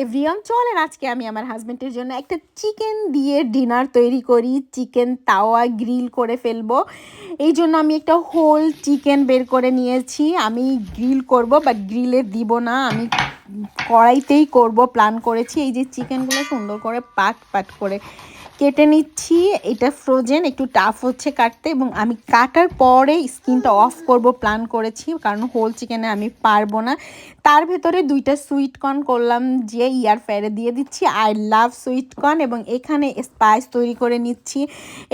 Everyone, চলেন আজকে আমি আমার হাজবেন্ডের জন্য একটা চিকেন দিয়ে ডিনার তৈরি করি। চিকেন তাওয়া গ্রিল করে ফেলবো। এই জন্য আমি একটা হোল চিকেন বের করে নিয়েছি। আমি গ্রিল করব, বাট গ্রিলে দিব না, আমি কড়াইতেই করব প্ল্যান করেছি। এই যে চিকেনগুলো সুন্দর করে পাট পাট করে কেটে নিচ্ছি। এটা ফ্রোজেন, একটু টাফ হচ্ছে কাটতে, এবং আমি কাটার পরে স্কিনটা অফ করব প্ল্যান করেছি, কারণ হোল চিকেনে আমি পারবো না। তার ভেতরে 2টা সুইট কর্ন করলাম যে ইয়ার ফ্রায়ারে দিয়ে দিচ্ছি। I love sweet corn. এবং এখানে স্পাইস তৈরি করে নিচ্ছি।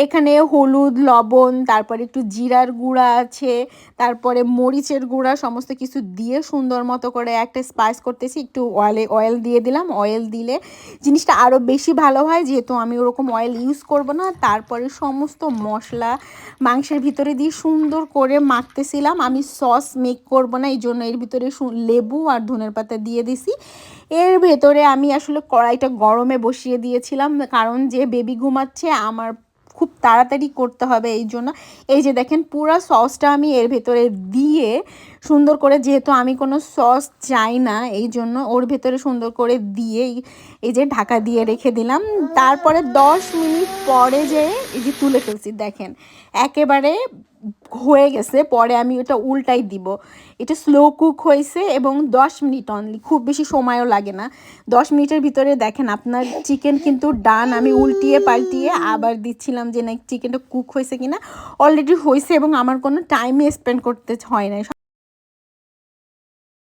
এখানে হলুদ, লবণ, তারপরে একটু জিরার গুঁড়া আছে, তারপরে মরিচের গুঁড়া, সমস্ত কিছু দিয়ে সুন্দর মতো করে একটা স্পাইস করতেছি। একটু অয়েল দিয়ে দিলাম। অয়েল দিলে জিনিসটা আরও বেশি ভালো হয়, যেহেতু আমি ওরকম অয়েল ইউজ করব না। তারপরে সমস্ত মশলা মাংসের ভিতরে দিয়ে সুন্দর করে মাখতেছিলাম। আমি সস মেক করব না, এই জন্য এর ভিতরে লেবু আর ধনের পাতা দিয়ে দিছি। এর ভেতরে আমি আসলে কড়াইটা গরমে বসিয়ে দিয়েছিলাম, কারণ যে বেবি ঘুমাচ্ছে, আমার খুব তাড়াতাড়ি করতে হবে। এই জন্য এই যে দেখেন, পুরো সসটা আমি এর ভেতরে দিয়ে সুন্দর করে, যেহেতু আমি কোনো সস চাই না, এই জন্য ওর ভেতরে সুন্দর করে দিয়ে এই যে ঢাকা দিয়ে রেখে দিলাম। তারপরে 10 মিনিট পরে যে এই যে তুলে ফেলছি, দেখেন একেবারে হয়ে গেছে। পরে আমি ওটা উল্টাই দিব। এটা স্লো কুক হয়েছে এবং 10 মিনিট অনলি, খুব বেশি সময়ও লাগে না। 10 মিনিটের ভিতরে দেখেন আপনার চিকেন কিন্তু ডান। আমি উল্টিয়ে পাল্টিয়ে আবার দিচ্ছিলাম যে না, চিকেনটা কুক হয়েছে কিনা। অলরেডি হয়েছে এবং আমার কোনো টাইমে স্পেন্ড করতে হয় না।